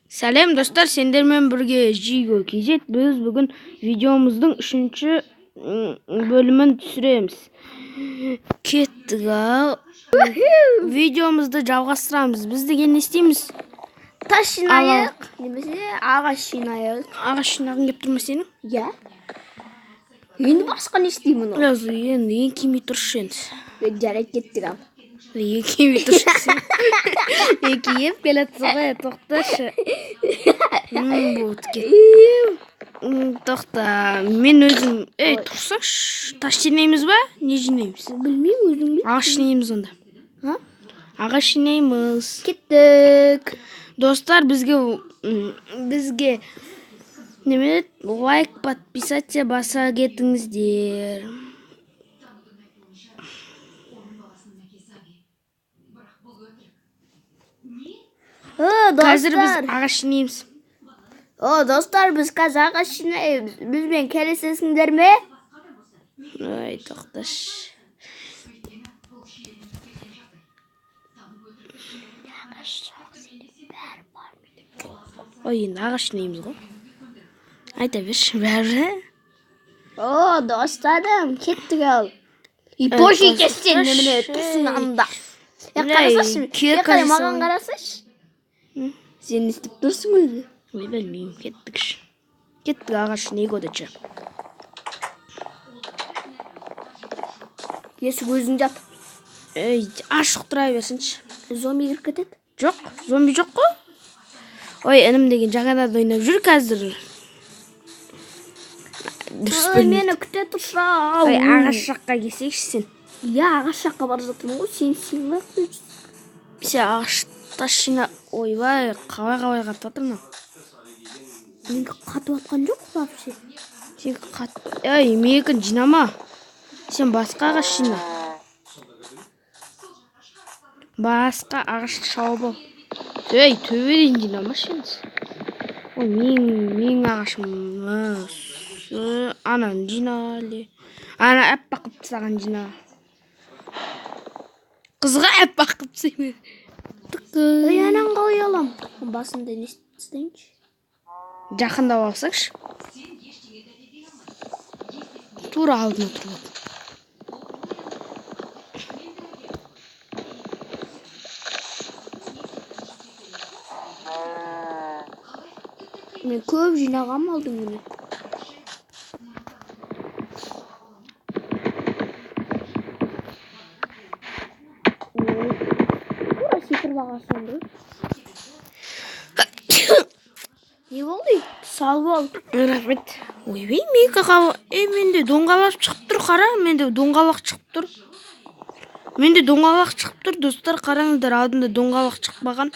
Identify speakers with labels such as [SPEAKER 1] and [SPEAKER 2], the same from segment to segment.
[SPEAKER 1] Сәлем достар, сендермен бірге Жиго кезет. Біз бүгін видеомыздың 3-ші бөлімін түсіреміз. Кеттік ал. Видеомызды жалғастырамыз. Біз деген не істейміз?
[SPEAKER 2] Таш жинайық, немесе ағаш жинайық.
[SPEAKER 1] Ағаш жинағың кеп тұрма сенің?
[SPEAKER 2] Иә. Енді басқа не істеймін ол?
[SPEAKER 1] Енді ең кемей тұршы енді.
[SPEAKER 2] Жарайды, кеттік ал.
[SPEAKER 1] Ең кемей тұршы. Ең кемеп келатсы ғой, тоқташы. Болды кет. Тоқта, мен өзім... тұрсаңшы, таш жинаймыз ба? Не жинаймыз?
[SPEAKER 2] Білмеймін, өзің біл.
[SPEAKER 1] Ағаш жинаймыз онда. Ағаш жинаймыз.
[SPEAKER 2] Кеттік.
[SPEAKER 1] Достар, бізге неме лайк, подписаться баса кетіңіздер. Қазір біз ағаш жинаймыз.
[SPEAKER 2] Достар, біз қазір ағаш жинаймыз. Бізбен келесесіңдер ме?
[SPEAKER 1] Ой, тоқташ. Ой, енді ағаш жинаймыз ғой. Айта берші, бәрі.
[SPEAKER 2] Достарым, кеттік ал. Ипоши кестен неміне тұрсын анда. Қарасашы, маған қарасашы. Сен істіп тұрсың өзі?
[SPEAKER 1] Ой, білмеймін, кеттікші. Кеттік ағаш не көдечі.
[SPEAKER 2] Есік өзің жап.
[SPEAKER 1] Ашық тұра берсінші.
[SPEAKER 2] Зомби кіріп кетеді?
[SPEAKER 1] Жоқ, зомби жоқ қой. Ой, інім деген жаңада ойнап жүр қазір.
[SPEAKER 2] Мені күте тұрса.
[SPEAKER 1] Ой, ағаш жаққа келсейші сен.
[SPEAKER 2] Иә, ағаш жаққа бар жатырмын ғой, сен сыйлап жүрсің.
[SPEAKER 1] Сен ағаш таш жина. Ойбай, қалай қатып жатырмын.
[SPEAKER 2] Мен қатып атқан жоқ вообще.
[SPEAKER 1] Сен мекін жинама. Сен басқа ағаш жина. Басқа ағаш шауып ал. Төбеден жинамашы енді. Ой, мен ағашым. Анан жиналы. Ана әппақ қып тастаған жина. Қызға әппақ қып тастаймын.
[SPEAKER 2] Анан қалай алам? Басында не істейінші?
[SPEAKER 1] Жақындап алсақшы. Тура алдына тұрып.
[SPEAKER 2] Мен көп жинағам алдым мені. Тура секіріп ағасын ғой. Не болды? Сал бол.
[SPEAKER 1] Рахмет. Ойбай, менде доңғалақ шығып тұр, қара. Менде доңғалақ шығып тұр. Достар, қараңыздар, алдында доңғалақ шығып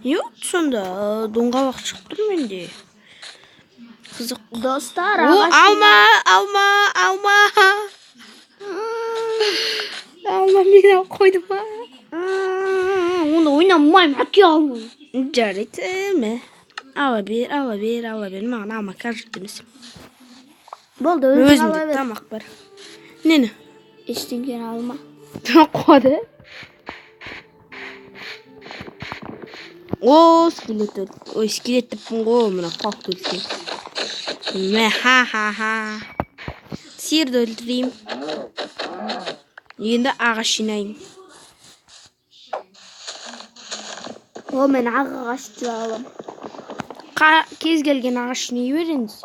[SPEAKER 1] не болды сонда? Доңғалақ шығып тұр менде. Қызық.
[SPEAKER 2] Достар,
[SPEAKER 1] ағаш... Алма. Алма мен алып қойдым ба?
[SPEAKER 2] Оны ойнамаймын, әке алмын.
[SPEAKER 1] Жарайды ме? Ала бер. Маған алма кажет емес.
[SPEAKER 2] Болды, өзің ала
[SPEAKER 1] өзімде тамақ бар. Нені?
[SPEAKER 2] Ештеңкен алма.
[SPEAKER 1] Қоды. Скелет өлді. Ой, скелет тіппін ғой, мұна қақ өлсен. Сиырды өлтірейм. Енді ағаш жинайым.
[SPEAKER 2] Мен ағаш алам.
[SPEAKER 1] Кез келген ағаш жинай беріңіз.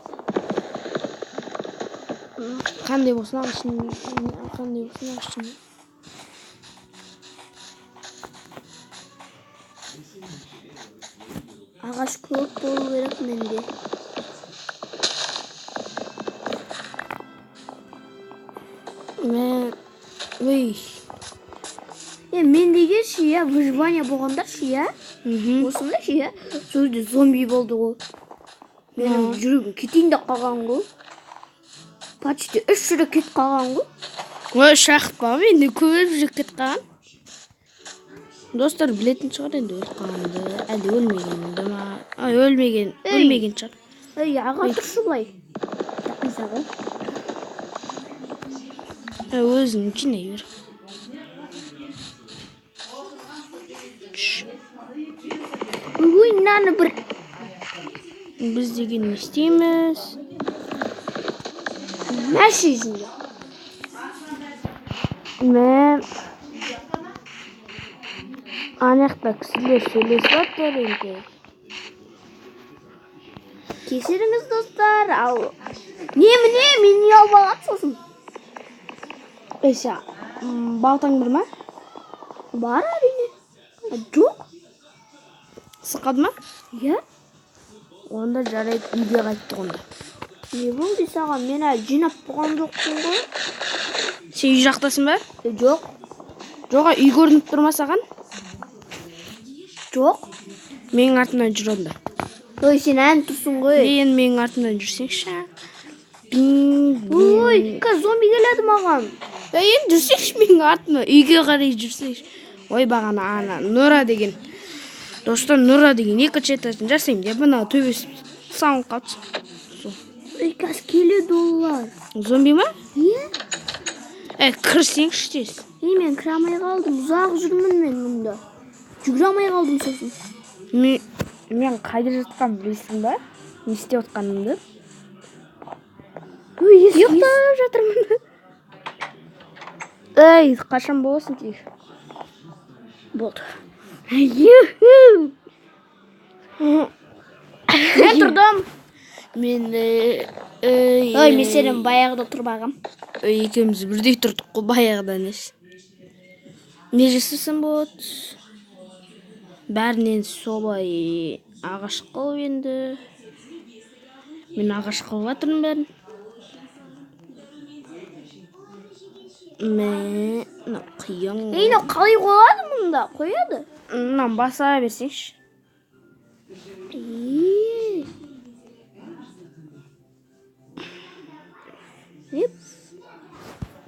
[SPEAKER 1] Қандай болсын ағаш жинай.
[SPEAKER 2] Ағаш көп болу керек менде. Мендеге шия выживание болғанда шия. Осында шия. Сөзде зомби болды ғой. Менің жүрегім кетейін де қалған ғой. Почти 3 жүрек кетіп қалған ғой.
[SPEAKER 1] Ой, шақпа, менде көп жүрек кетіп қалған. Достар, білетін шығар енді өліп қалғанды. Әлде өлмегенді ма? Өлмеген шығар.
[SPEAKER 2] Аға тұршы бұлай.
[SPEAKER 1] Өзің жинай бер.
[SPEAKER 2] машинаны бір
[SPEAKER 1] Біз деген не істейміз?
[SPEAKER 2] мәшинеге.
[SPEAKER 1] Мен анақта кісілер сөйлесіп жатыр енді.
[SPEAKER 2] Кешіріңіз достар, ал мені алып алған сосын.
[SPEAKER 1] Эйса, балтаң бір ма?
[SPEAKER 2] Бар әрине. Жоқ.
[SPEAKER 1] Сықады ма?
[SPEAKER 2] Иә.
[SPEAKER 1] Онда жарайды, үйге қайттық онда.
[SPEAKER 2] Не болды саған? Мен әлі жинап болған жоқпын ғой.
[SPEAKER 1] Сен үй жақтасың ба?
[SPEAKER 2] Жоқ.
[SPEAKER 1] Жоға, үй көрініп тұрма саған?
[SPEAKER 2] Жоқ.
[SPEAKER 1] Менің артымнан жүр онда.
[SPEAKER 2] Ой, сен ән тұрсың ғой.
[SPEAKER 1] Мен менің артымнан жүрсеңші.
[SPEAKER 2] Ой, қазір зомби келеді маған.
[SPEAKER 1] Енді жүрсеңші менің артымнан. Үйге қарай жүрсеңші. Ой, бағана ана Нұра деген. Достан Нұра деген екінші этажын жасаймын деп мына төбесі салынып қалды.
[SPEAKER 2] Ой, қазір келеді олар.
[SPEAKER 1] Зомби ма?
[SPEAKER 2] Иә.
[SPEAKER 1] Кірсеңші тез.
[SPEAKER 2] Мен кіре алмай қалдым. Ұзақ жүрмін мен мұнда. Жүгіре алмай қалдым сосын.
[SPEAKER 1] Мен қайда жатқанымды білесің ба? Не істеп отқанымды?
[SPEAKER 2] Ұйықтап жатырмын.
[SPEAKER 1] Ей, қашан боласың тек?
[SPEAKER 2] Болды.
[SPEAKER 1] Мен тұрдым. Мен
[SPEAKER 2] сенен баяғыда тұрмағам.
[SPEAKER 1] Екеуміз бірдей тұрдық қой баяғыдан еш. Не жасасам болады? Бәрінен солай ағаш қылып енді. Мен ағаш қылып жатырмын бәрін. Мен қиын.
[SPEAKER 2] Қалай қояды мұнда? Қояды.
[SPEAKER 1] Мынан баса берсеңші.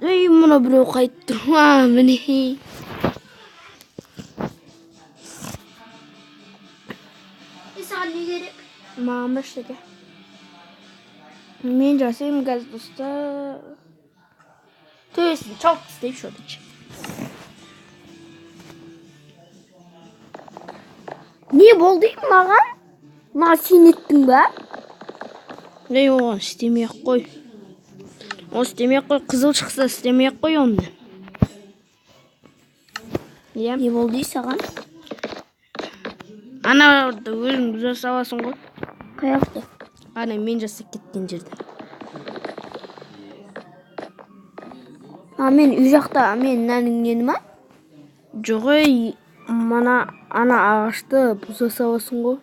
[SPEAKER 1] Мұны біреу қайтып тұр. Міне.
[SPEAKER 2] Саған не керек?
[SPEAKER 1] Маған бір шеге. Мен жасаймын қазір достар. Төбесін чалып істейіп шөдік.
[SPEAKER 2] Не болды маған? Сен еттің ба?
[SPEAKER 1] Оған істемей-ақ қой. Ол істемей-ақ қой. Қызыл шықса істемей-ақ қой оны.
[SPEAKER 2] Не болды саған?
[SPEAKER 1] Ана өзің жасап аласың ғой.
[SPEAKER 2] Қаяқты?
[SPEAKER 1] Ана мен жасап кеткен жерде.
[SPEAKER 2] Мен үй жақта, мен нәніңнені ма?
[SPEAKER 1] Жоқ, ана ағашты жасап аласың ғой.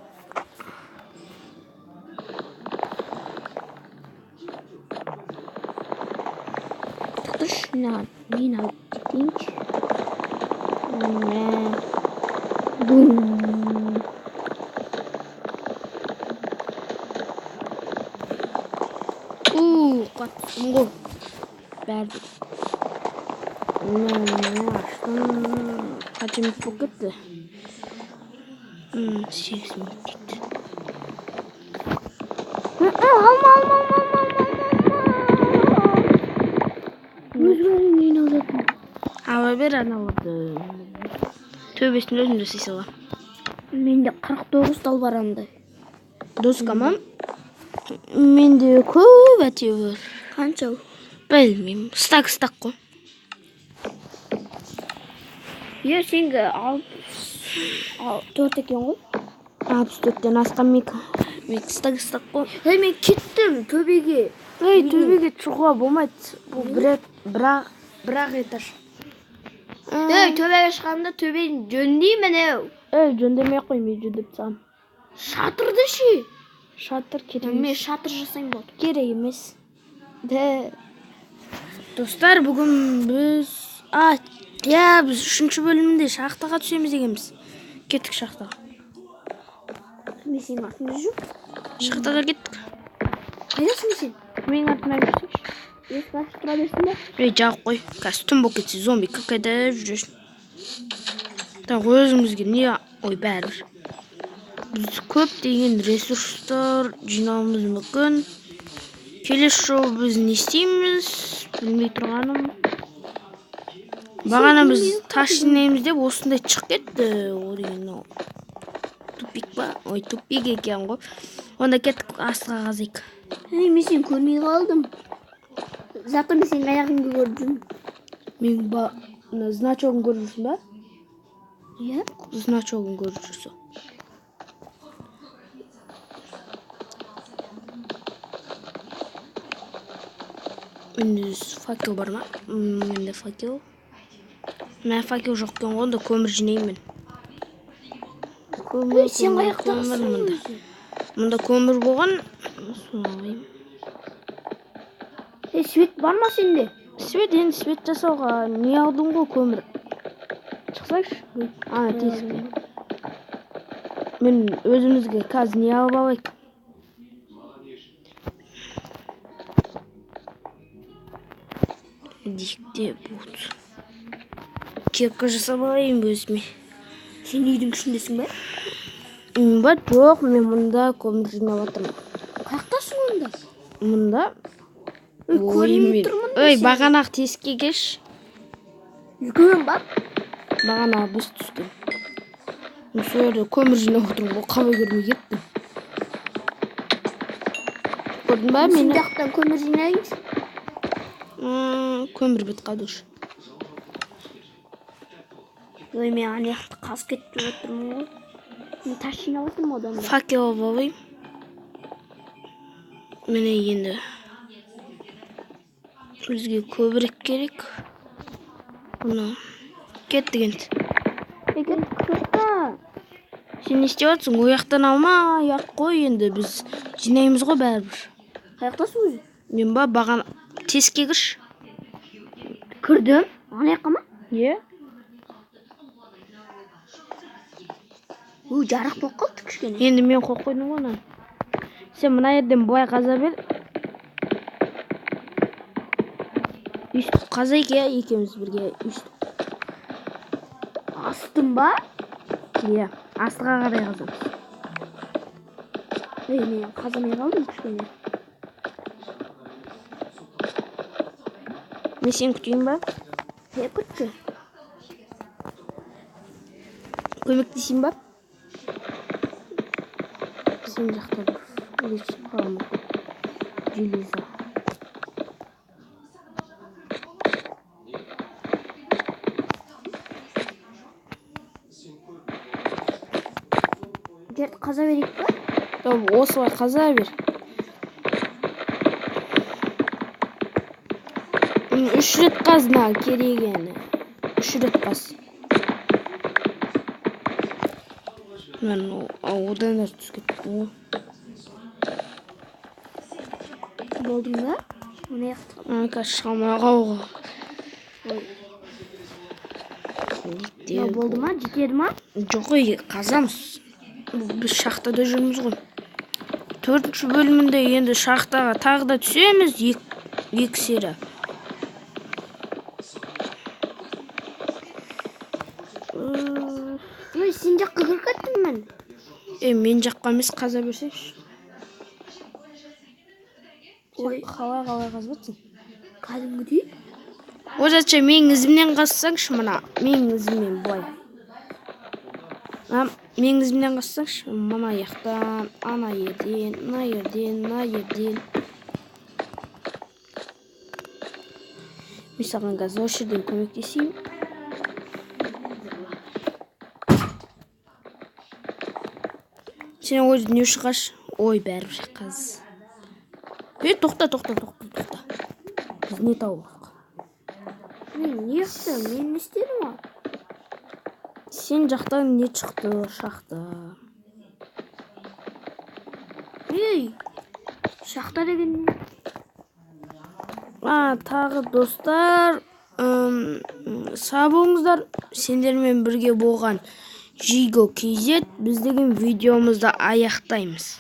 [SPEAKER 2] Мен алып кетейінші.
[SPEAKER 1] Қаттым ғой. Бәрді. Аштым. Қанша минут болып кетті? 8 минут дейді.
[SPEAKER 2] Алма. Өзгерін нейін алатын?
[SPEAKER 1] Ала бер аналарды. Төбесін өзім жасай салам.
[SPEAKER 2] Менде 49 тал бар андай.
[SPEAKER 1] Доска ма? Менде көп әтеуір.
[SPEAKER 2] Қанша?
[SPEAKER 1] Білмеймін. Стак қой.
[SPEAKER 2] Сенгі 64 екен ғой?
[SPEAKER 1] 64-тен асқан мек стак қой.
[SPEAKER 2] Мен кеттім төбеге.
[SPEAKER 1] Төбеге шығуға болмайды. Бұл бірақ этаж.
[SPEAKER 2] Төбеге шыққанда төбені жөндеймін әу.
[SPEAKER 1] Жөндемей қой, мен жөндеп сам.
[SPEAKER 2] Шатырды ше?
[SPEAKER 1] Шатыр керек
[SPEAKER 2] Мен
[SPEAKER 1] емес.
[SPEAKER 2] шатыр жасайын болды.
[SPEAKER 1] Керек емес. Достар, бүгін біз... біз 3-ші бөлімінде шахтаға түсеміз дегенбіз. Кеттік шахтаға.
[SPEAKER 2] Мен сенің артында жүрмін.
[SPEAKER 1] Шахтаға кеттік.
[SPEAKER 2] Қайдасың сен?
[SPEAKER 1] Менің артымнан жүрсеңші.
[SPEAKER 2] Ескі ашып тұра берсін бе?
[SPEAKER 1] Жақ қой. Қазір түн болып кетсе зомби қайда жүресің. Өзімізге не... бәрібір. Біз көп деген ресурстар жинауымыз мүмкін. Келесі жолы біз не істейміз? Білмей тұрғаным. Бағана біз таш жинаймыз деп осындай шығып кетті. тупик па? Ой, тупик екен ғой. Онда кеттік астыға қазайық.
[SPEAKER 2] Мен сені көрмей қалдым. Зато мен сенің аяғыңды көрдім.
[SPEAKER 1] Мен значогын көріп жүрсің ба?
[SPEAKER 2] Иә?
[SPEAKER 1] Значогын көріп жүрсің. Менде факел бар ма? Менде факел. Мен факел жоқ екен ғой, онда көмір жинаймын.
[SPEAKER 2] Сен қаяқтасың?
[SPEAKER 1] Мұнда көмір болған.
[SPEAKER 2] Свет бар ма сенде?
[SPEAKER 1] Свет, енді свет жасауға не алдың ғой көмір. Шықсайшы. Тесікке. Мен өзімізге қазір не алып алайық. Дикте бұд. Кепка жасап алайын өзіме.
[SPEAKER 2] Сен үйдің ішіндесің бе?
[SPEAKER 1] Ба, жоқ, мен мұнда көмір жинап жатырмын.
[SPEAKER 2] Қаяқтасың онда?
[SPEAKER 1] Мұнда?
[SPEAKER 2] Көрмей тұрмын.
[SPEAKER 1] Бағанақ тесікке кеш.
[SPEAKER 2] Үлкен ба?
[SPEAKER 1] Бағанақ біз түскен. Мен сол жерде көмір жинап отырмын ғой, қалай көрмей кеттім. Көрдің ба мені?
[SPEAKER 2] Сен жақтан көмір жинайыңыз?
[SPEAKER 1] Көмір бет қадыш.
[SPEAKER 2] Ой, мен аяқты қазып кетіп отырмын ғой. Мен тас жинап отырмын одан да.
[SPEAKER 1] Факел алып алайын. Міне енді бізге көбірек керек. Бұны кеттік енді. Сен не істеп жатсың? Ояқтан алма, аяқ қой енді. Біз жинаймыз ғой бәрібір.
[SPEAKER 2] Қаяқтасың өзі?
[SPEAKER 1] Мен ба, баған тесікке кірш.
[SPEAKER 2] Кірдім? Аяққа ма?
[SPEAKER 1] Е?
[SPEAKER 2] Жарық болып қалды кішкене.
[SPEAKER 1] Енді мен қойып қойдым ғой. Сен мына жерден былай қаза бер. Үстіп қазайық я, екеуміз бірге үстіп.
[SPEAKER 2] Астым ба?
[SPEAKER 1] Е, астыға қарай қазамыз.
[SPEAKER 2] Мен қазамай қалдым кішкене.
[SPEAKER 1] Мен сен күтейін ба?
[SPEAKER 2] Күтші.
[SPEAKER 1] Көмектесейін ба? Сен жақта бір. Өлесіп қалма. Железа.
[SPEAKER 2] Жерді қаза берейік па?
[SPEAKER 1] Осылай қаза бер. 3 рет қазына керегені. 3 рет қаз. Мен одан да түсіп кеттім.
[SPEAKER 2] Болдың ба? Оны яқтық.
[SPEAKER 1] Шығамай қауға.
[SPEAKER 2] Болды ма? Жетеді ма?
[SPEAKER 1] Жоқ ой, қазамыз. Біз шахтада жүрміз ғой. 4-ші бөлімінде енді шахтаға тағы да түсеміз. 2 сері.
[SPEAKER 2] Сен жаққа кіріп кеттім мен.
[SPEAKER 1] Мен жаққа емес, қаза берсейші. Қалай қазбатсың?
[SPEAKER 2] Кәдімгідей.
[SPEAKER 1] Озатша менің ізімнен қазсаңшы мұна. Менің ізімнен былай. Менің ізімнен қазсаңшы. Мына аяқтан, ана ерден, на ерден, на ерден. Мен саған қазір осы жерден көмектесейін. Сен өзі не шығаш? Ой, бәрібір қаз. Тоқта. Біз не тауық?
[SPEAKER 2] Мен не шықты? Мен не істедім ма?
[SPEAKER 1] Сен жақтан не шықты шақта?
[SPEAKER 2] Шақта деген не?
[SPEAKER 1] Тағы достар, сау болыңыздар. Сендермен бірге болған Jigo KZ, біз деген видеомызды аяқтаймыз.